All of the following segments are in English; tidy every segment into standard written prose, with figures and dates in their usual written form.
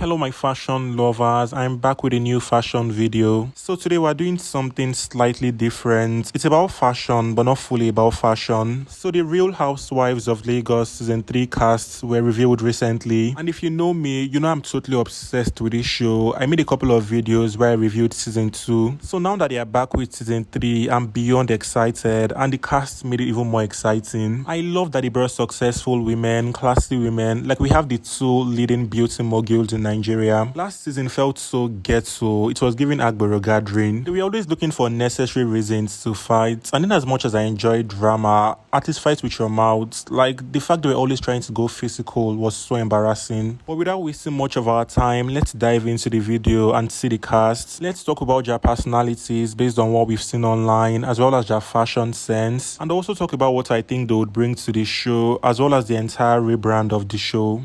Hello my fashion lovers, I'm back with a new fashion video. So today we're doing something slightly different. It's about fashion but not fully about fashion. So the Real Housewives of Lagos season 3 casts were revealed recently, and if you know me, you know I'm totally obsessed with this show. I made a couple of videos where I reviewed season 2. So now that they are back with season 3, I'm beyond excited, and the cast made it even more exciting. I love that they brought successful women, classy women, like we have the two leading beauty moguls in Nigeria. Last season felt so ghetto. It was giving Agbero gathering. They were always looking for necessary reasons to fight, and in as much as I enjoyed drama, artists fight with your mouth. Like the fact they were always trying to go physical was so embarrassing. But without wasting much of our time, let's dive into the video and see the cast. Let's talk about their personalities based on what we've seen online, as well as their fashion sense, and also talk about what I think they would bring to the show, as well as the entire rebrand of the show.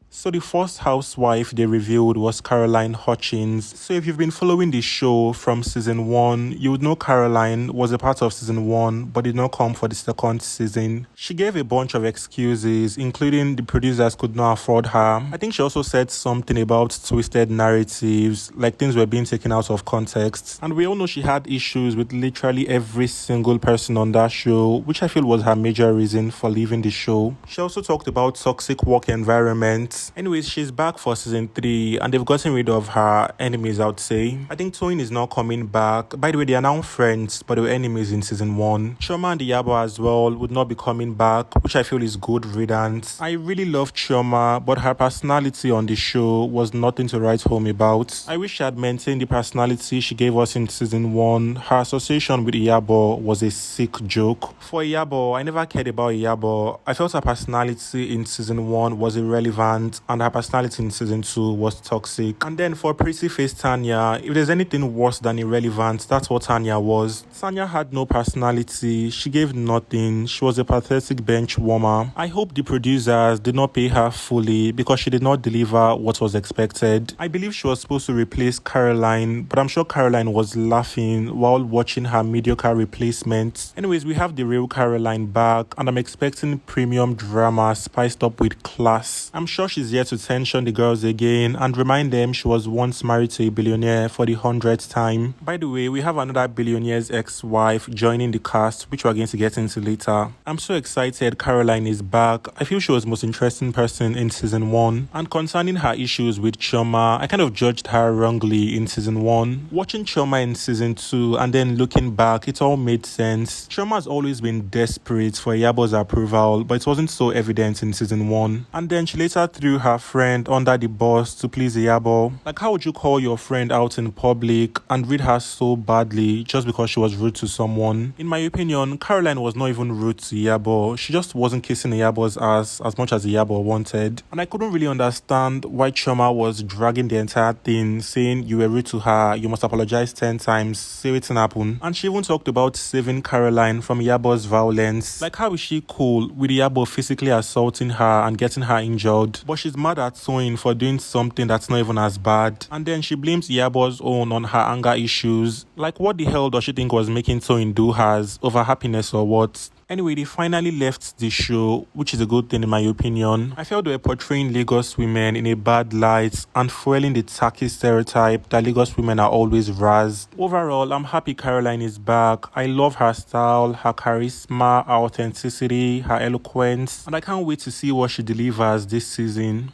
So the first housewife they revealed was Caroline Hutchins. So if you've been following the show from season 1, you would know Caroline was a part of season 1 but did not come for the second season. She gave a bunch of excuses, including the producers could not afford her. I think she also said something about twisted narratives, like things were being taken out of context. And we all know she had issues with literally every single person on that show, which I feel was her major reason for leaving the show. She also talked about toxic work environments. Anyways, she's back for season 3 and they've gotten rid of her enemies, I would say. I think Toyin is not coming back. By the way, they are now friends, but they were enemies in season 1. Chioma and Iyabo as well would not be coming back, which I feel is good riddance. I really love Chioma, but her personality on the show was nothing to write home about. I wish she had maintained the personality she gave us in season 1. Her association with Iyabo was a sick joke. For Iyabo, I never cared about Iyabo. I felt her personality in season 1 was irrelevant, and her personality in season 2 was toxic. And then for pretty face Tanya, if there's anything worse than irrelevant, that's what Tanya was. Tanya had no personality, she gave nothing, she was a pathetic bench warmer. I hope the producers did not pay her fully because she did not deliver what was expected. I believe she was supposed to replace Caroline, but I'm sure Caroline was laughing while watching her mediocre replacement. Anyways, we have the real Caroline back, and I'm expecting premium drama spiced up with class. I'm sure she's here to tension the girls again and remind them she was once married to a billionaire for the 100th time. By the way, we have another billionaire's ex-wife joining the cast, which we're going to get into later. I'm so excited Caroline is back. I feel she was the most interesting person in season 1. And concerning her issues with Chioma, I kind of judged her wrongly in season 1. Watching Chioma in season 2 and then looking back, it all made sense. Chioma has always been desperate for Iyabo's approval, but it wasn't so evident in season 1. And then she later threw her friend under the bus to please Iyabo. Like, how would you call your friend out in public and read her so badly just because she was rude to someone? In my opinion, Caroline was not even rude to Iyabo. She just wasn't kissing Iyabo's ass as much as Iyabo wanted. And I couldn't really understand why Chioma was dragging the entire thing, saying you were rude to her, you must apologize 10 times, say it didn't happen. And she even talked about saving Caroline from Iyabo's violence. Like, how is she cool with Iyabo physically assaulting her and getting her injured, but she's mad at Toyin for doing something that's not even as bad? And then she blames Iyabo's own on her anger issues. Like, what the hell does she think was making Toyin do hers? Over happiness or what? Anyway, they finally left the show, which is a good thing in my opinion. I felt they were portraying Lagos women in a bad light and fueling the tacky stereotype that Lagos women are always razzed. Overall, I'm happy Caroline is back. I love her style, her charisma, her authenticity, her eloquence, and I can't wait to see what she delivers this season.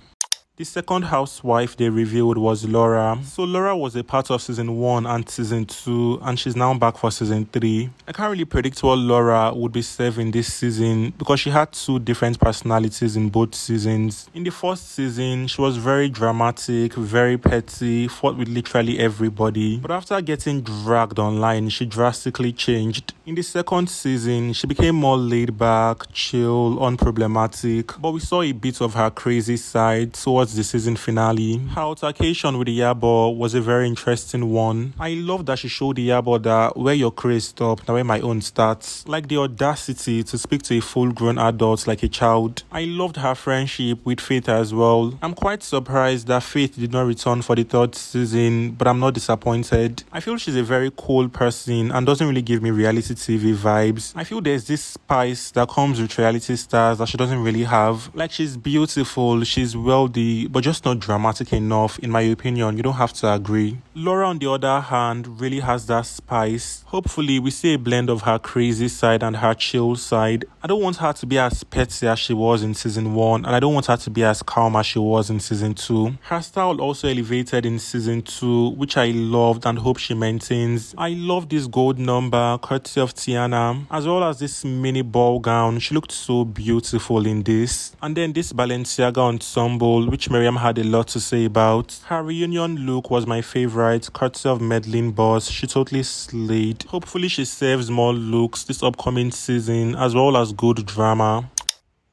The second housewife they revealed was Laura. So Laura was a part of season 1 and season 2, and she's now back for season 3. I can't really predict what Laura would be serving this season because she had 2 different personalities in both seasons. In the first season, she was very dramatic, very petty, fought with literally everybody. But after getting dragged online, she drastically changed. In the second season, she became more laid back, chill, unproblematic, but we saw a bit of her crazy side towards the season finale. Her altercation with Iyabo was a very interesting one. I love that she showed Iyabo that where your craze stops, now where my own starts. Like the audacity to speak to a full-grown adult like a child. I loved her friendship with Faith as well. I'm quite surprised that Faith did not return for the 3rd season, but I'm not disappointed. I feel she's a very cool person and doesn't really give me reality reality TV vibes. I feel there's this spice that comes with reality stars that she doesn't really have. Like, she's beautiful, she's wealthy, but just not dramatic enough, in my opinion. You don't have to agree. Laura, on the other hand, really has that spice. Hopefully, we see a blend of her crazy side and her chill side. I don't want her to be as petty as she was in season 1, and I don't want her to be as calm as she was in season 2. Her style also elevated in season 2, which I loved and hope she maintains. I love this gold number, courtesy of Tiana, as well as this mini ball gown. She looked so beautiful in this. And then this Balenciaga ensemble, which Miriam had a lot to say about. Her reunion look was my favorite, courtesy of Medlin Boss. She totally slayed. Hopefully she serves more looks this upcoming season, as well as good drama.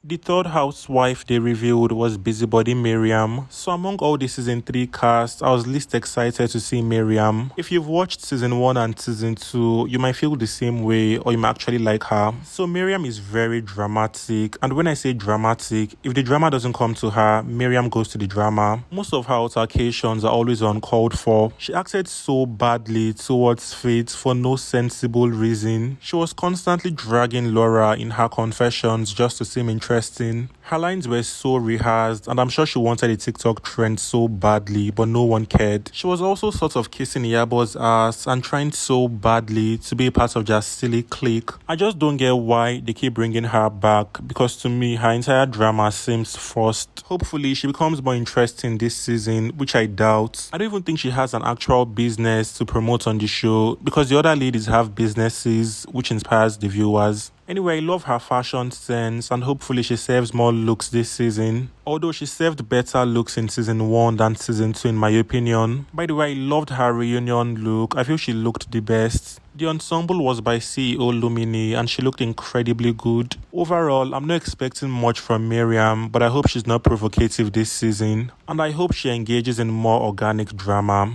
The third housewife they revealed was busybody Miriam. So among all the season 3 cast, I was least excited to see Miriam. If you've watched season 1 and season 2, you might feel the same way, or you might actually like her. So Miriam is very dramatic, and when I say dramatic, if the drama doesn't come to her, Miriam goes to the drama. Most of her altercations are always uncalled for. She acted so badly towards Faith for no sensible reason. She was constantly dragging Laura in her confessions just to seem interesting. Her lines were so rehearsed, and I'm sure she wanted a TikTok trend so badly, but no one cared. She was also sort of kissing Iyabo's ass and trying so badly to be a part of their silly clique. I just don't get why they keep bringing her back, because to me, her entire drama seems forced. Hopefully, she becomes more interesting this season, which I doubt. I don't even think she has an actual business to promote on the show, because the other ladies have businesses, which inspires the viewers. Anyway, I love her fashion sense, and hopefully she serves more looks this season. Although she served better looks in season 1 than season 2 in my opinion. By the way, I loved her reunion look. I feel she looked the best. The ensemble was by CEO Lumini, and she looked incredibly good. Overall, I'm not expecting much from Miriam, but I hope she's not provocative this season. And I hope she engages in more organic drama.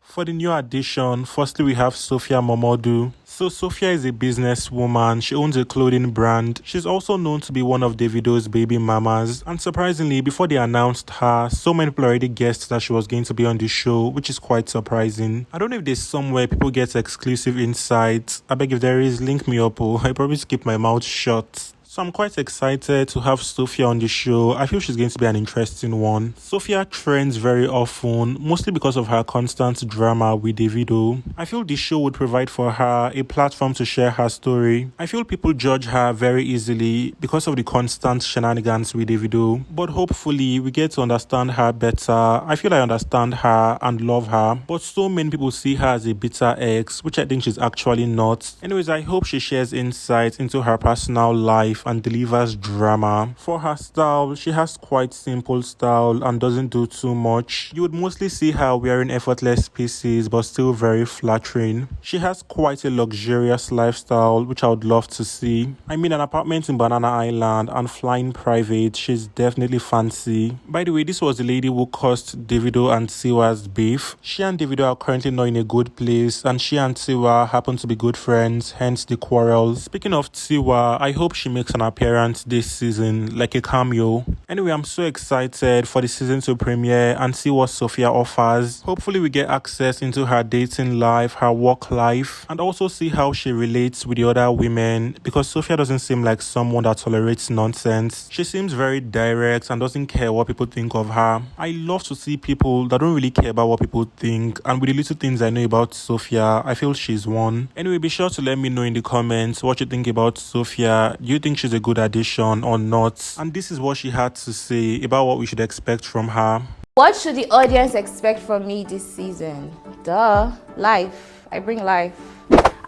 For the new addition, firstly we have Sophia Momodu. So Sophia is a businesswoman. She owns a clothing brand. She's also known to be one of Davido's baby mamas. And surprisingly, before they announced her, so many people already guessed that she was going to be on the show, which is quite surprising. I don't know if there's somewhere people get exclusive insights. I beg if there is, link me up. I probably keep my mouth shut. So I'm quite excited to have Sophia on the show. I feel she's going to be an interesting one. Sophia trends very often, mostly because of her constant drama with Davido. I feel the show would provide for her a platform to share her story. I feel people judge her very easily because of the constant shenanigans with Davido. But hopefully we get to understand her better. I feel I understand her and love her. But so many people see her as a bitter ex, which I think she's actually not. Anyways, I hope she shares insights into her personal life and delivers drama. For her style, she has quite simple style and doesn't do too much. You would mostly see her wearing effortless pieces but still very flattering. She has quite a luxurious lifestyle, which I would love to see. I mean, an apartment in Banana Island and flying private, she's definitely fancy. By the way, this was the lady who caused Davido and Tiwa's beef. She and Davido are currently not in a good place, and she and Tiwa happen to be good friends, hence the quarrel. Speaking of Tiwa, I hope she makes an appearance this season, like a cameo. Anyway, I'm so excited for the season to premiere and see what Sophia offers. Hopefully we get access into her dating life, her work life, and also see how she relates with the other women, because Sophia doesn't seem like someone that tolerates nonsense. She seems very direct and doesn't care what people think of her. I love to see people that don't really care about what people think, and with the little things I know about Sophia, I feel she's one. Anyway, be sure to let me know in the comments what you think about Sophia. Do you think she's a good addition or not? And this is what she had to say about what we should expect from her. What should the audience expect from me this season? Duh, life. I bring life.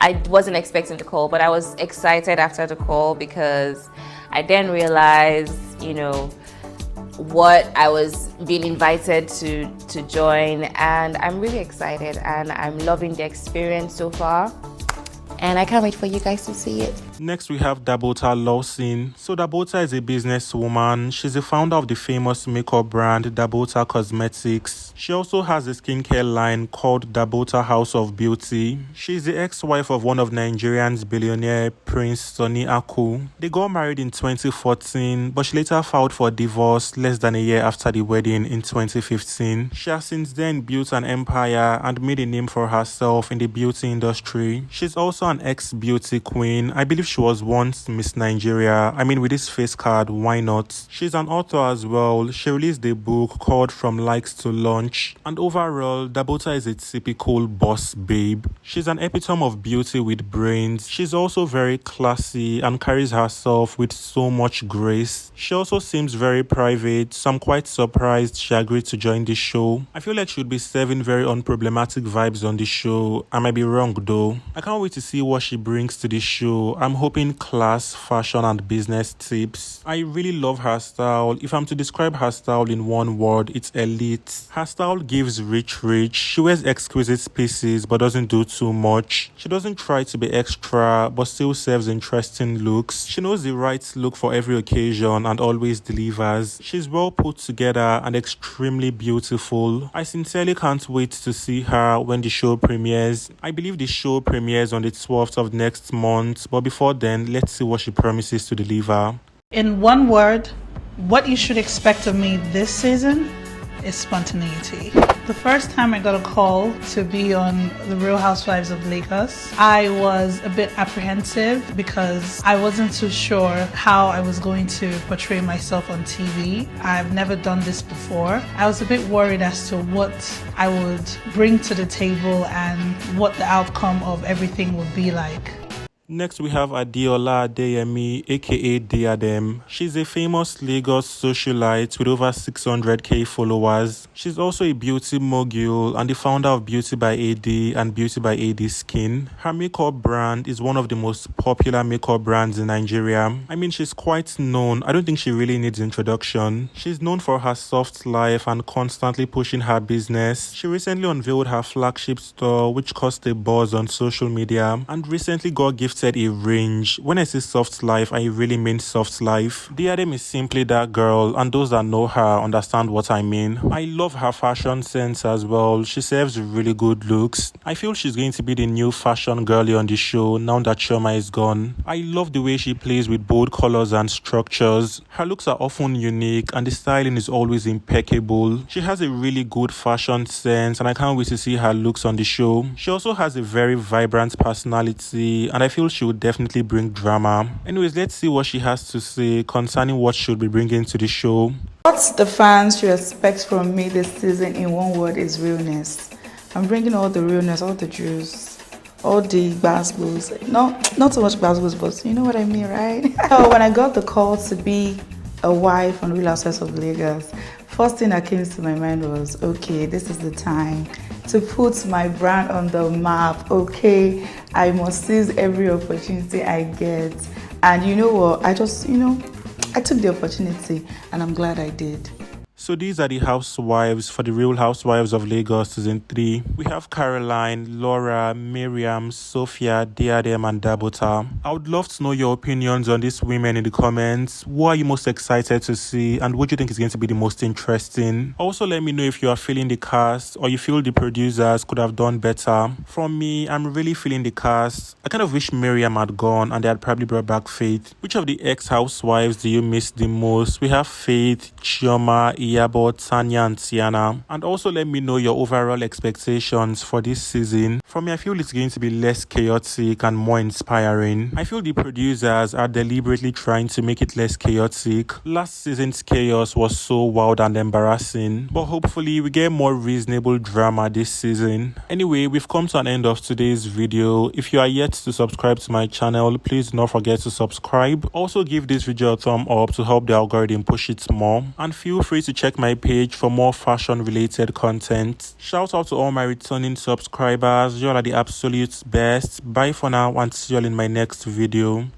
I wasn't expecting the call, but I was excited after the call because I then realized, what I was being invited to join, and I'm really excited and I'm loving the experience so far, and I can't wait for you guys to see it. Next, we have Dabota Lawson. So Dabota is a businesswoman. She's the founder of the famous makeup brand Dabota Cosmetics. She also has a skincare line called Dabota House of Beauty. She's the ex-wife of one of Nigerian's billionaire Prince Sonny Aku. They got married in 2014, but she later filed for divorce less than a year after the wedding in 2015. She has since then built an empire and made a name for herself in the beauty industry. She's also an ex-beauty queen. I believe she was once Miss Nigeria. I mean, with this face card, why not? She's an author as well. She released a book called From Likes to Launch. And overall, Dabota is a typical boss babe. She's an epitome of beauty with brains. She's also very classy and carries herself with so much grace. She also seems very private, so I'm quite surprised she agreed to join the show. I feel like she would be serving very unproblematic vibes on the show. I might be wrong though. I can't wait to see what she brings to the show. I'm hoping class, fashion and business tips. I really love her style. If I'm to describe her style in one word, it's elite. Her style gives rich. She wears exquisite pieces but doesn't do too much. She doesn't try to be extra but still serves interesting looks. She knows the right look for every occasion and always delivers. She's well put together and extremely beautiful. I sincerely can't wait to see her when the show premieres. I believe the show premieres on the 12th of next month, but before then, let's see what she promises to deliver. In one word, what you should expect of me this season is spontaneity. The first time I got a call to be on the Real Housewives of Lagos, I was a bit apprehensive because I wasn't too sure how I was going to portray myself on TV. I've never done this before. I was a bit worried as to what I would bring to the table and what the outcome of everything would be like. Next, we have Adola Adeyemi, aka Diadem. She's a famous Lagos socialite with over 600k followers. She's also a beauty mogul and the founder of Beauty by AD and Beauty by AD Skin. Her makeup brand is one of the most popular makeup brands in Nigeria. I mean, she's quite known. I don't think she really needs introduction. She's known for her soft life and constantly pushing her business. She recently unveiled her flagship store, which caused a buzz on social media, and recently got gifted a range. When I say soft life, I really mean soft life. Diadem is simply that girl, and those that know her understand what I mean. I love her fashion sense as well. She serves really good looks. I feel she's going to be the new fashion girlie on the show now that Chioma is gone. I love the way she plays with bold colors and structures. Her looks are often unique and the styling is always impeccable. She has a really good fashion sense and I can't wait to see her looks on the show. She also has a very vibrant personality and I feel she would definitely bring drama. Anyways, let's see what she has to say concerning what she'll be bringing to the show. What the fans should expect from me this season in one word is realness. I'm bringing all the realness, all the juice, all the basketballs. Not so much basketballs, but you know what I mean, right? So when I got the call to be a wife on Real Housewives of Lagos, first thing that came to my mind was, okay, this is the time to put my brand on the map. Okay, I must seize every opportunity I get. And you know what? I took the opportunity and I'm glad I did. So these are the housewives for the Real Housewives of Lagos season 3. We have Caroline, Laura, Miriam, Sophia, Diadem and Dabota. I would love to know your opinions on these women in the comments. Who are you most excited to see and what do you think is going to be the most interesting? Also let me know if you are feeling the cast or you feel the producers could have done better. From me, I'm really feeling the cast. I kind of wish Miriam had gone and they had probably brought back Faith. Which of the ex-housewives do you miss the most? We have Faith, Chioma, Iyabo, Tanya and Tiana. And also let me know your overall expectations for this season. For me, I feel it's going to be less chaotic and more inspiring. I feel the producers are deliberately trying to make it less chaotic. Last season's chaos was so wild and embarrassing, but hopefully we get more reasonable drama this season. Anyway, we've come to an end of today's video. If you are yet to subscribe to my channel, please do not forget to subscribe. Also give this video a thumb up to help the algorithm push it more, and feel free to check my page for more fashion related content. Shout out to all my returning subscribers. You all are the absolute best. Bye for now and see you all in my next video.